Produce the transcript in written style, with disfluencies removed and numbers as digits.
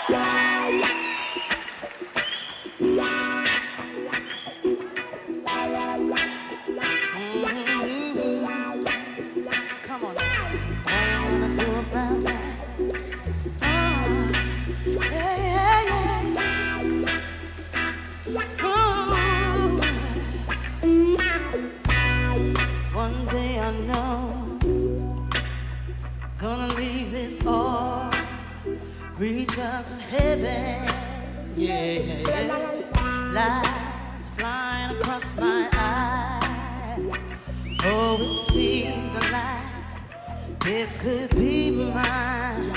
Come on. What you gonna do about that? Yeah, yeah, yeah. One day I know, gonna leave this all, reach up to heaven. Yeah, yeah, yeah. Lights flying across my eyes. Oh, it seems like this could be mine.